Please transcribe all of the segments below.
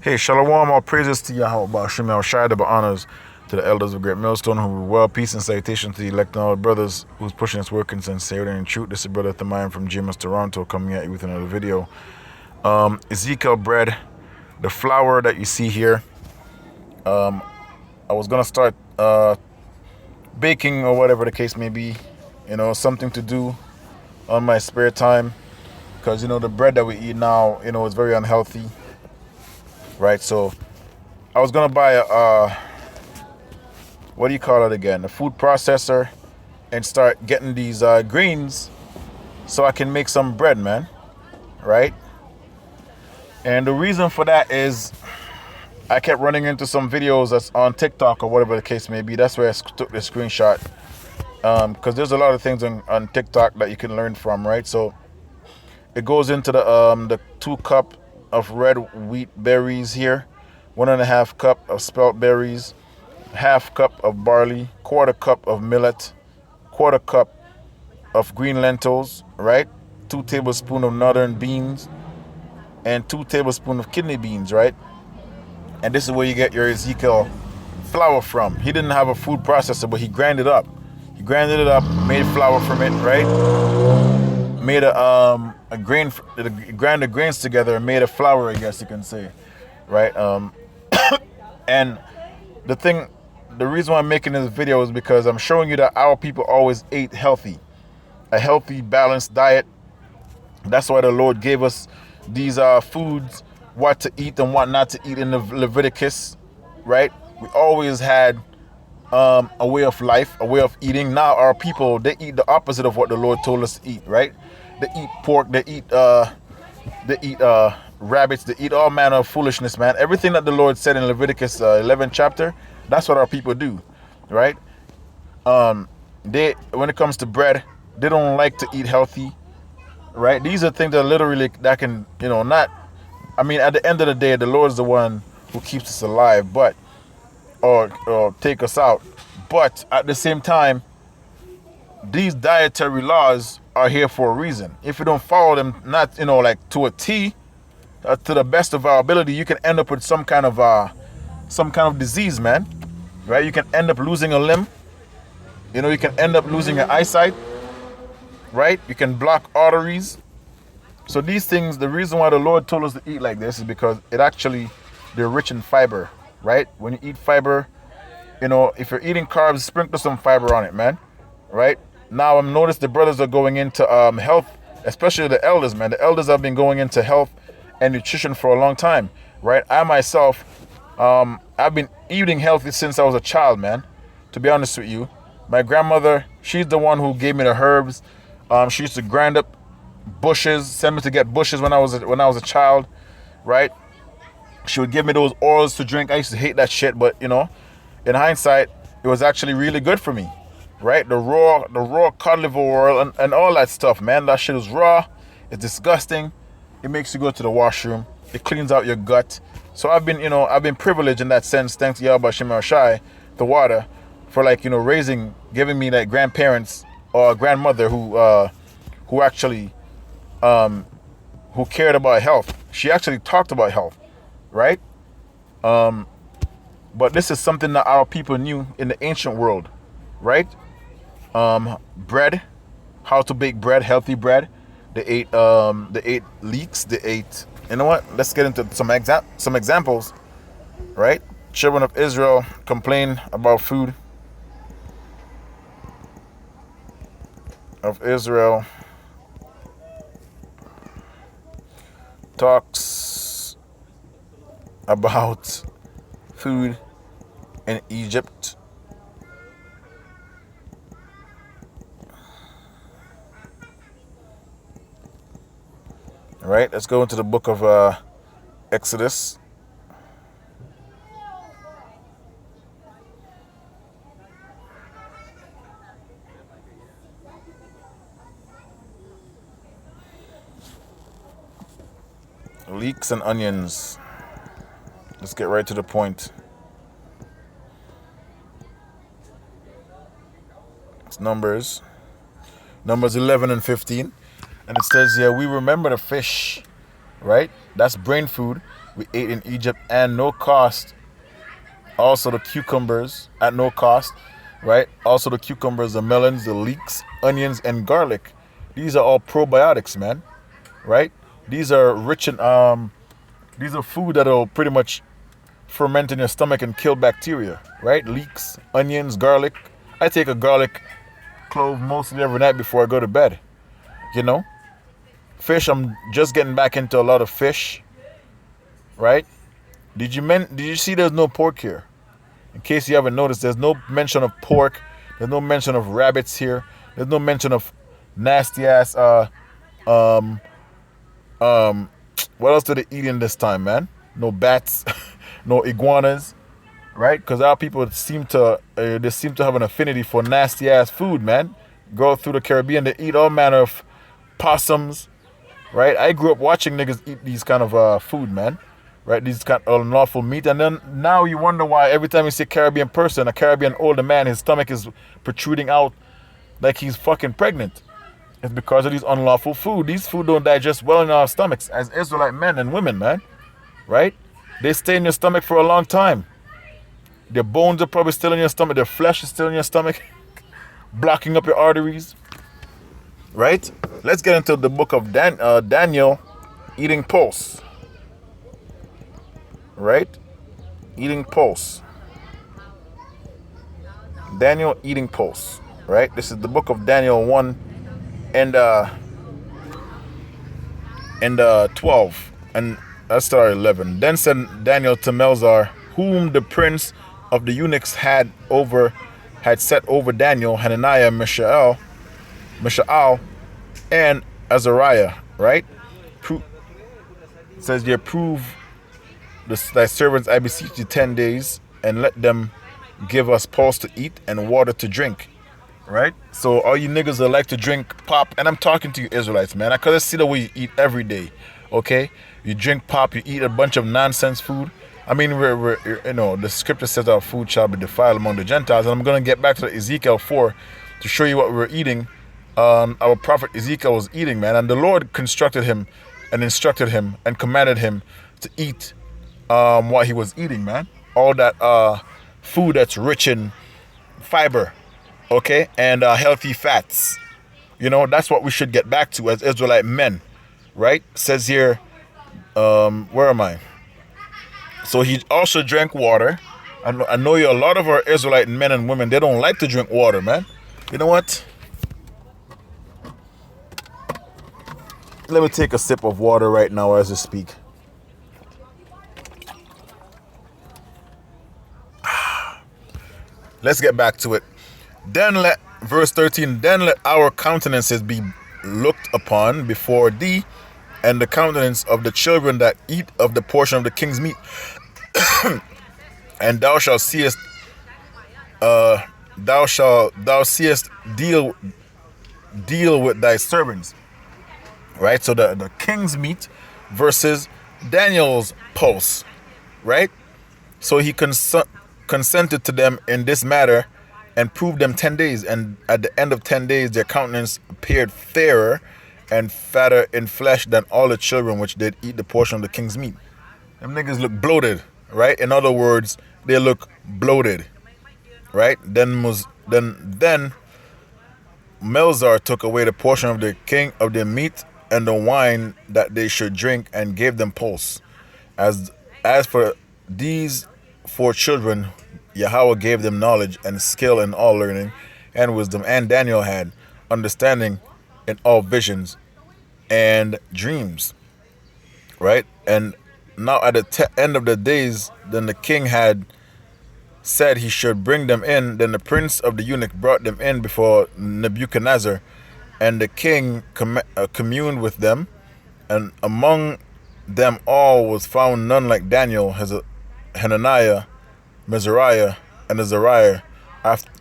Hey, Shalom, all praises to Yahweh, Ba'ashim Shai, but honors to the elders of Great Millstone, who well, peace and salutation to the elect and all the brothers who's pushing this work in sincerity and truth. This is Brother Thamayim from GMS Toronto coming at you with another video. Ezekiel bread, the flour that you see here. I was going to start baking or whatever the case may be, something to do on my spare time. Because, the bread that we eat now, is very unhealthy. Right, so I was gonna buy a what do you call it again? A food processor, and start getting these grains so I can make some bread, man. Right, and the reason for that is I kept running into some videos that's on TikTok or whatever the case may be. That's where I took the screenshot. Because there's a lot of things on TikTok that you can learn from, right? So it goes into the 2 cup of red wheat berries here, 1.5 cup of spelt berries, half cup of barley, 1/4 cup of millet, 1/4 cup of green lentils, right? 2 tablespoons of northern beans, and 2 tablespoons of kidney beans, right? And this is where you get your Ezekiel flour from. He didn't have a food processor, but he ground it up. He grinded it up, made flour from it, right? Made a grain, grind the grains together and made a flour, I guess you can say, right? And the reason why I'm making this video is because I'm showing you that our people always ate healthy, a healthy, balanced diet. That's why the Lord gave us these foods, what to eat and what not to eat in the Leviticus, right? We always had a way of life, a way of eating. Now our people, they eat the opposite of what the Lord told us to eat, right? They eat pork, they eat rabbits, they eat all manner of foolishness, man. Everything that the Lord said in Leviticus 11 chapter, that's what our people do, right? When it comes to bread, they don't like to eat healthy, right? These are things that literally that can, not. I mean, at the end of the day, the Lord's the one who keeps us alive, but or take us out. But at the same time, these dietary laws are here for a reason. If you don't follow them, not like to a T, to the best of our ability, you can end up with some kind of disease, man. Right? You can end up losing a limb. You can end up losing your eyesight. Right? You can block arteries. So these things, the reason why the Lord told us to eat like this is because they're rich in fiber. Right? When you eat fiber, if you're eating carbs, sprinkle some fiber on it, man. Right? Now I've noticed the brothers are going into health, especially the elders, man. The elders have been going into health and nutrition for a long time, right? I myself, I've been eating healthy since I was a child, man. To be honest with you, my grandmother, she's the one who gave me the herbs. She used to grind up bushes, send me to get bushes when I was a child, right? She would give me those oils to drink. I used to hate that shit, but in hindsight, it was actually really good for me. Right, the raw cod liver oil and all that stuff, man. That shit is raw. It's disgusting. It makes you go to the washroom. It cleans out your gut. So I've been privileged in that sense, thanks to Yahweh Shem Shai, the water, for giving me like grandparents or a grandmother who actually who cared about health. She actually talked about health, right? But this is something that our people knew in the ancient world, right? Bread, how to bake bread, healthy bread. They ate leeks. They ate. You know what? Let's get into some examples. Right? Children of Israel complain about food. Of Israel talks about food in Egypt. All right, let's go into the book of Exodus. Leeks and onions. Let's get right to the point. It's Numbers 11 and 15. And it says here, we remember the fish right? That's brain food we ate in Egypt and no cost. Also the cucumbers at no cost, right? Also the cucumbers, the melons, the leeks, onions, and garlic. These are all probiotics, man, right? These are rich in these are food that'll pretty much ferment in your stomach and kill bacteria, right? Leeks, onions, garlic. I take a garlic clove mostly every night before I go to bed. You know, fish. I'm just getting back into a lot of fish, right? Did you see there's no pork here? In case you haven't noticed, there's no mention of pork. There's no mention of rabbits here. There's no mention of nasty ass. Um, what else did they eat in this time, man? No bats, no iguanas, right? Because our people seem to have an affinity for nasty ass food, man. Go through the Caribbean, they eat all manner of possums, right? I grew up watching niggas eat these kind of food, man. Right, these kind of unlawful meat, and then now you wonder why every time you see a Caribbean person, a Caribbean older man, his stomach is protruding out like he's fucking pregnant. It's because of these unlawful food. These food don't digest well in our stomachs as Israelite men and women, man. Right? They stay in your stomach for a long time. Their bones are probably still in your stomach. Their flesh is still in your stomach, blocking up your arteries. Right? Let's get into the book of Daniel, eating pulse. Right? Eating pulse. Daniel eating pulse. Right? This is the book of Daniel 1 and 12. And let's start at 11. Then said Daniel to Melzar, whom the prince of the eunuchs had set over Daniel, Hananiah, Mishael, and Azariah. Right? It says here, prove thy servants, I beseech you, 10 days, and let them give us pulse to eat and water to drink. Right? So all you niggas that like to drink pop, and I'm talking to you Israelites, man, because I see the way you eat every day. Okay? You drink pop, you eat a bunch of nonsense food. I mean, we're the scripture says our food shall be defiled among the Gentiles, and I'm going to get back to Ezekiel 4 to show you what we're eating. Our prophet Ezekiel was eating, man, and the Lord constructed him and instructed him and commanded him to eat what he was eating, man. All that food that's rich in fiber, okay, and healthy fats. That's what we should get back to as Israelite men, right? Says here, where am I? So he also drank water. I know a lot of our Israelite men and women, they don't like to drink water, man. You know what? Let me take a sip of water right now as I speak. Let's get back to it. Verse 13, then let our countenances be looked upon before thee, and the countenance of the children that eat of the portion of the king's meat. And thou seest deal with thy servants. Right? So the king's meat versus Daniel's pulse. Right? So he consented to them in this matter and proved them 10 days. And at the end of 10 days, their countenance appeared fairer and fatter in flesh than all the children which did eat the portion of the king's meat. Them niggas look bloated, right? In other words, they look bloated, right? Then Melzar took away the portion of the king of their meat and the wine that they should drink, and gave them pulse. As for these 4 children, Yahweh gave them knowledge and skill in all learning and wisdom, and Daniel had understanding in all visions and dreams. Right? And now at the end of the days, then the king had said he should bring them in. Then the prince of the eunuch brought them in before Nebuchadnezzar, and the king communed with them, and among them all was found none like Daniel, Hananiah, Misariah, and Azariah.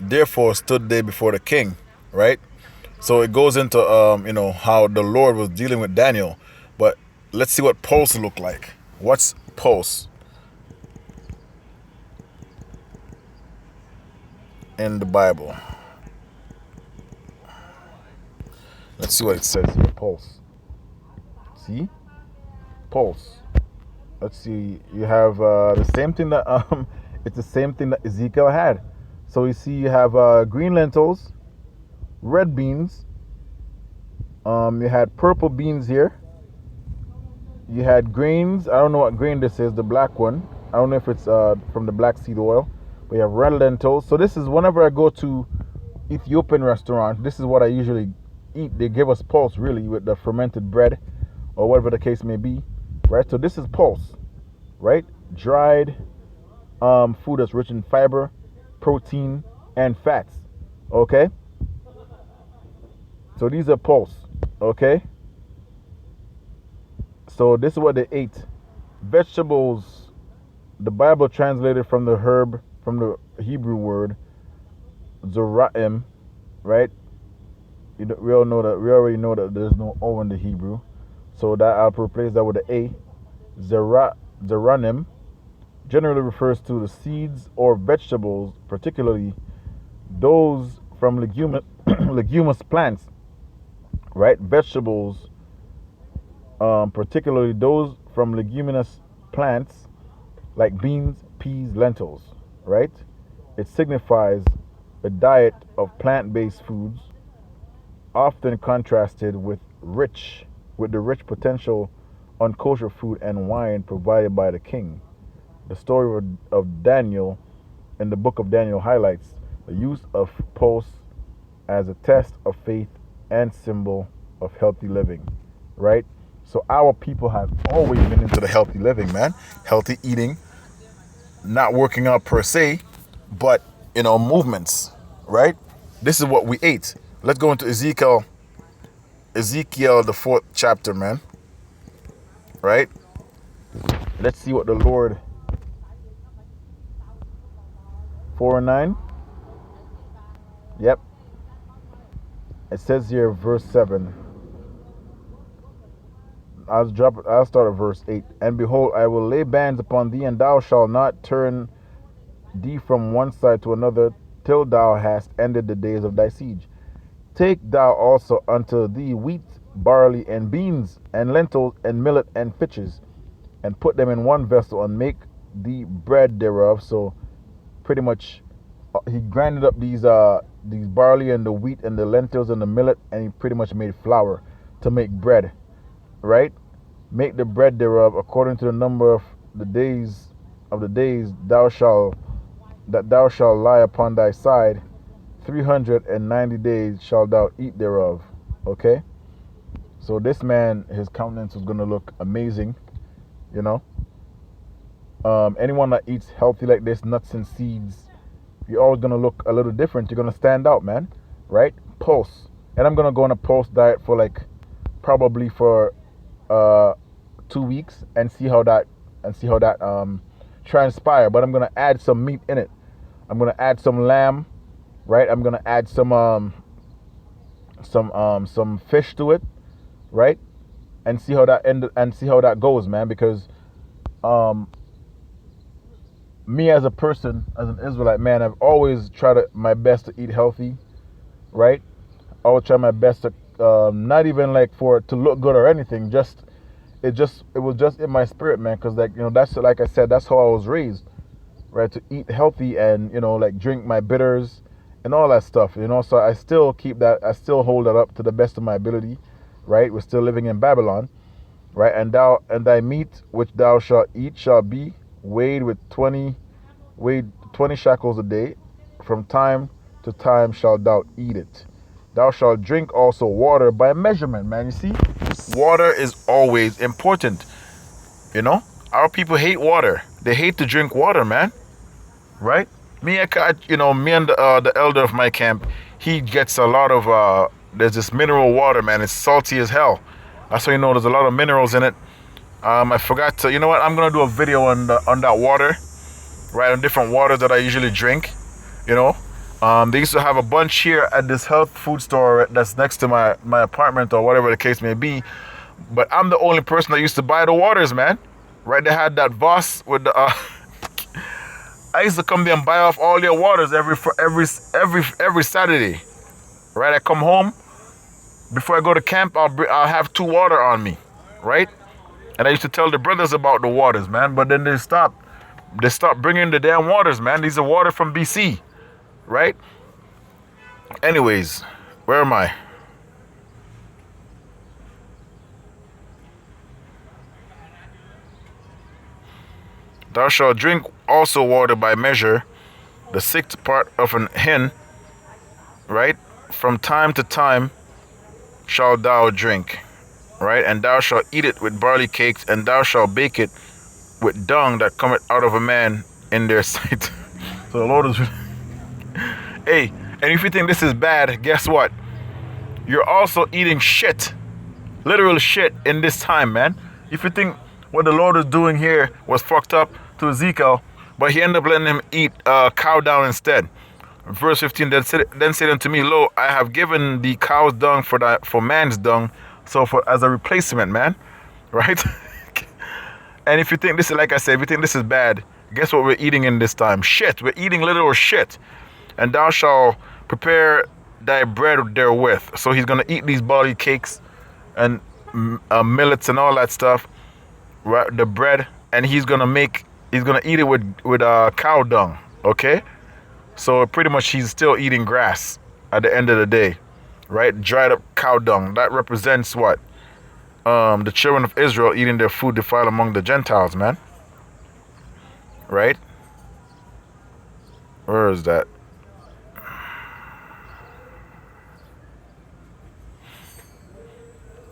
Therefore stood they before the king. Right? So it goes into how the Lord was dealing with Daniel. But let's see what pulse look like. What's pulse in the Bible? Let's see what it says here. Pulse. See? pulse. Let's see. You have the same thing that it's the same thing that Ezekiel had. So you see, you have green lentils, red beans. You had purple beans here. You had grains. I don't know what grain this is. The black one. I don't know if it's from the black seed oil. But you have red lentils. So this is whenever I go to Ethiopian restaurant, this is what I usually eat. They give us pulse really with the fermented bread or whatever the case may be, right? So this is pulse, right? Dried food that's rich in fiber, protein, and fats. Okay. So these are pulse. Okay. So this is what they ate. Vegetables. The Bible translated from the Hebrew word Zeraim, right? We already know that there's no O in the Hebrew, so that I'll replace that with an A. Zeranim generally refers to the seeds or vegetables, particularly those from leguminous plants, right? Vegetables, particularly those from leguminous plants like beans, peas, lentils, right? It signifies a diet of plant-based foods, often contrasted with the rich potential unkosher food and wine provided by the king. The story of Daniel in the book of Daniel highlights the use of pulse as a test of faith and symbol of healthy living, right? So our people have always been into the healthy living, man. Healthy eating, not working out per se, but movements, right? This is what we ate. Let's go into Ezekiel, the 4th chapter, man. Right? Let's see what the Lord 4:9. Yep. It says here, verse 7. I'll start at verse 8. And behold, I will lay bands upon thee, and thou shalt not turn thee from one side to another till thou hast ended the days of thy siege. Take thou also unto thee wheat, barley, and beans, and lentils, and millet, and fitches, and put them in one vessel, and make thee bread thereof. So pretty much he grinded up these barley and the wheat and the lentils and the millet, and he pretty much made flour to make bread, right? Make the bread thereof according to the number of the days thou shalt lie upon thy side. 390 days shalt thou eat thereof. Okay? So this man, his countenance was going to look amazing, anyone that eats healthy like this, nuts and seeds, you're always going to look a little different. You're going to stand out, man, right? Pulse. And I'm going to go on a pulse diet for probably for 2 weeks and see how that transpire. But I'm going to add some meat in it. I'm going to add some lamb, right? I'm going to add some fish to it, right? And see how that goes, man, because me as a person, as an Israelite man, I've always tried my best to eat healthy, right? I always try my best to not even to look good or anything. It was just in my spirit, man, because that's, like I said, that's how I was raised, right? To eat healthy and drink my bitters and all that stuff, So I still hold that up to the best of my ability, right? We're still living in Babylon, right? And thy meat which thou shalt eat shall be weighed 20 shekels a day. From time to time shalt thou eat it. Thou shalt drink also water by measurement, man. You see, water is always important. Our people hate water. They hate to drink water, man. Right? Me and the elder of my camp, he gets a lot of there's this mineral water, man. It's salty as hell. That's why there's a lot of minerals in it. I forgot to, what? I'm gonna do a video on that water, right? On different waters that I usually drink. They used to have a bunch here at this health food store that's next to my apartment or whatever the case may be. But I'm the only person that used to buy the waters, man. Right? They had that Voss with the. I used to come there and buy off all their waters every Saturday. Right? I come home before I go to camp. I'll have 2 water on me. Right? And I used to tell the brothers about the waters, man. But then they stopped. They stopped bringing the damn waters, man. These are water from BC, right? Anyways, where am I? Thou shalt drink also water by measure, the sixth part of an hin, right? From time to time shalt thou drink, right? And thou shalt eat it with barley cakes, and thou shalt bake it with dung that cometh out of a man in their sight. So the Lord is... Hey, and if you think this is bad, guess what? You're also eating shit. Literal shit in this time, man. If you think what the Lord is doing here was fucked up to Ezekiel, but he ended up letting him eat cow down instead. Verse 15, then said unto me, Lo, I have given thee cow's dung for man's dung, so as a replacement, man. Right? And if you think this is, like I said, if you think this is bad, guess what we're eating in this time? Shit. We're eating literal shit. And thou shalt prepare thy bread therewith. So he's going to eat these barley cakes and millets and all that stuff, right? The bread, and he's going to eat it with cow dung, okay? So pretty much he's still eating grass at the end of the day, right? Dried up cow dung. That represents what? The children of Israel eating their food defiled among the Gentiles, man. Right? Where is that?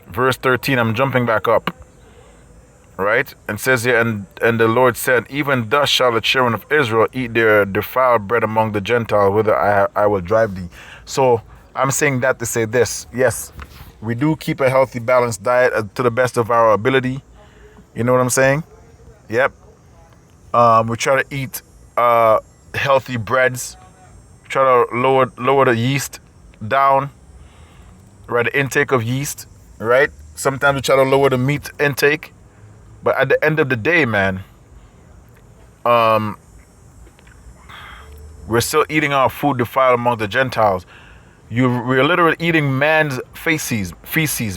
Verse 13, I'm jumping back up. Right? And says here, and the Lord said, even thus shall the children of Israel eat their defiled bread among the Gentiles, whither I will drive thee. So I'm saying that to say this. Yes, we do keep a healthy, balanced diet to the best of our ability. You know what I'm saying? Yep. We try to eat healthy breads. We try to lower the yeast down. Right, the intake of yeast. Right? Sometimes we try to lower the meat intake. But at the end of the day, man, we're still eating our food defiled among the Gentiles. We're literally eating man's feces,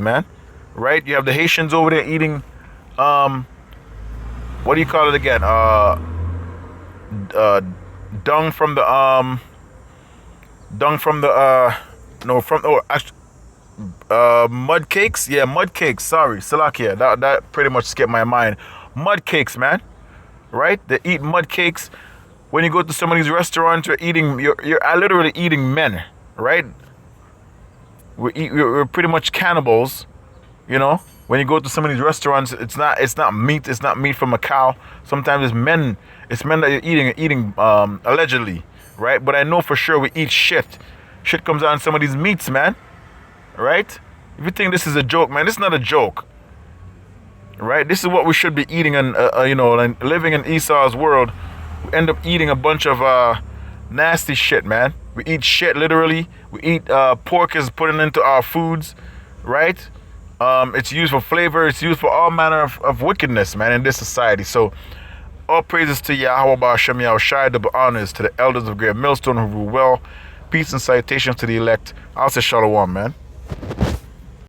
man. Right? You have the Haitians over there eating, what do you call it again? Dung from the, mud cakes. Yeah, mud cakes. Sorry, Salakia. That pretty much skipped my mind. Mud cakes, man. Right? They eat mud cakes. When you go to some of these restaurants, you're literally eating men. Right? We're pretty much cannibals. You know, when you go to some of these restaurants, it's not meat. It's not meat from a cow. Sometimes it's men. It's men that you're eating allegedly. Right? But I know for sure we eat shit. Shit comes out in some of these meats, man. Right? If you think this is a joke, man, this is not a joke. Right? This is what we should be eating, and and living in Esau's world. We end up eating a bunch of nasty shit, man. We eat shit literally. We eat pork is put into our foods, right? It's used for flavor. It's used for all manner of wickedness, man, in this society. So all praises to Yahweh Ba'Shem Yahushai, double honors to the elders of Great Millstone who rule well. Peace and salutations to the elect. I'll say shalom, man.